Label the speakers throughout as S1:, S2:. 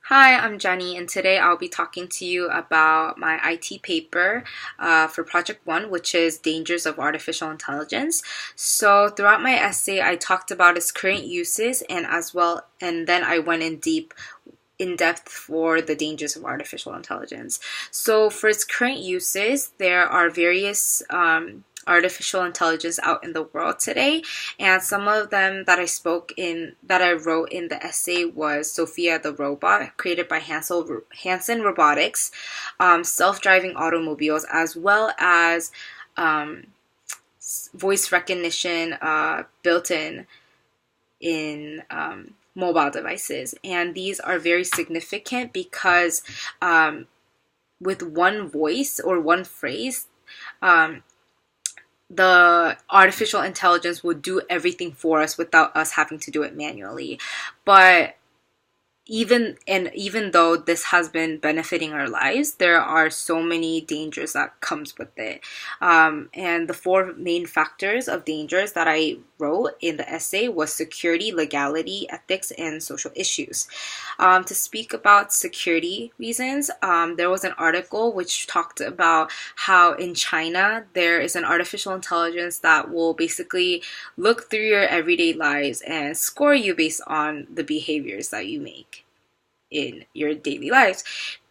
S1: Hi, I'm Jenny, and today I'll be talking to you about my IT paper for Project One, which is Dangers of Artificial Intelligence. So, throughout my essay, I talked about its current uses and then I went in depth for the dangers of artificial intelligence. So, for its current uses, there are various artificial intelligence out in the world today, and some of them that I wrote in the essay was Sophia the robot, created by Hanson Robotics, self-driving automobiles, as well as um, voice recognition built in mobile devices. And these are very significant because with one voice or one phrase, um, the artificial intelligence will do everything for us without us having to do it manually. But even though this has been benefiting our lives, there are so many dangers that comes with it. And the four main factors of dangers that I wrote in the essay was security, legality, ethics, and social issues. To speak about security reasons, there was an article which talked about how in China there is an artificial intelligence that will basically look through your everyday lives and score you based on the behaviors that you make in your daily lives.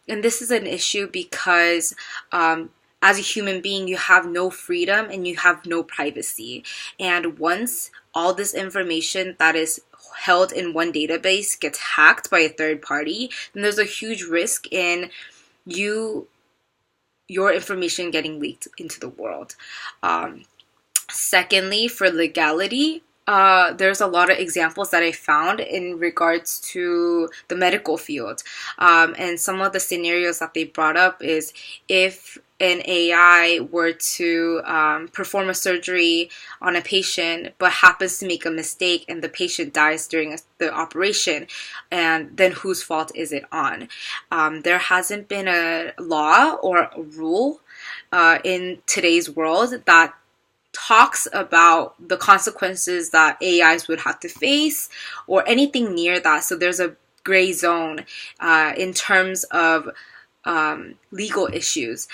S1: And this is an issue because as a human being, you have no freedom and you have no privacy. And once all this information that is held in one database gets hacked by a third party, then there's a huge risk in your information getting leaked into the world. Secondly, for legality, there's a lot of examples that I found in regards to the medical field. And some of the scenarios that they brought up is if an AI were to perform a surgery on a patient but happens to make a mistake and the patient dies during the operation, and then whose fault is it on? There hasn't been a law or a rule in today's world that talks about the consequences that AIs would have to face or anything near that. So there's a gray zone in terms of legal issues.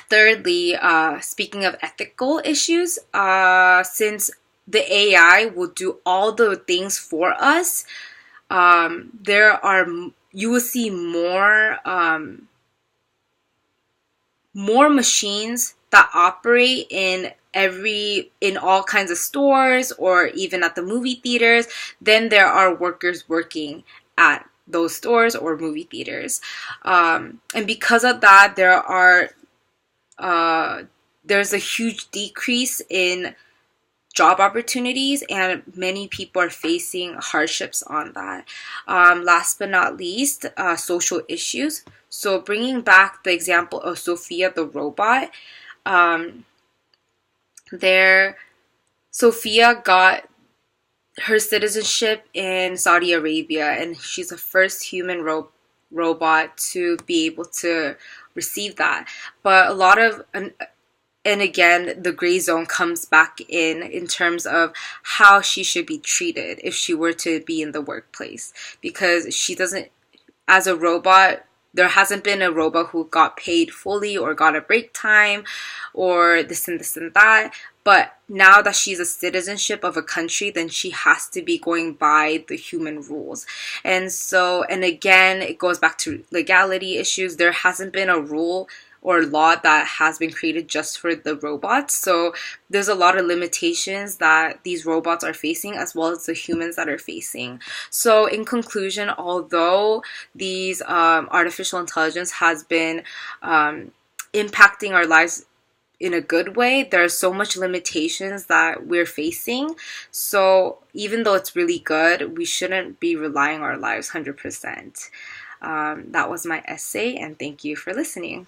S1: Thirdly, speaking of ethical issues, since the AI will do all the things for us, you will see more machines that operate in all kinds of stores or even at the movie theaters than there are workers working at those stores or movie theaters. And because of that, there's a huge decrease in job opportunities, and many people are facing hardships on that. Last but not least, social issues. So bringing back the example of Sophia the robot, Sophia got her citizenship in Saudi Arabia, and she's the first human robot to be able to receive that. But and again, the gray zone comes back in terms of how she should be treated if she were to be in the workplace, because she doesn't, as a robot, there hasn't been a robot who got paid fully or got a break time or this and this and that. But now that she's a citizenship of a country, then she has to be going by the human rules. And again, it goes back to legality issues. There hasn't been a rule or law that has been created just for the robots. So there's a lot of limitations that these robots are facing, as well as the humans that are facing. So in conclusion, although these artificial intelligence has been impacting our lives in a good way, there are so much limitations that we're facing. So even though it's really good, we shouldn't be relying our lives 100%. That was my essay, and thank you for listening.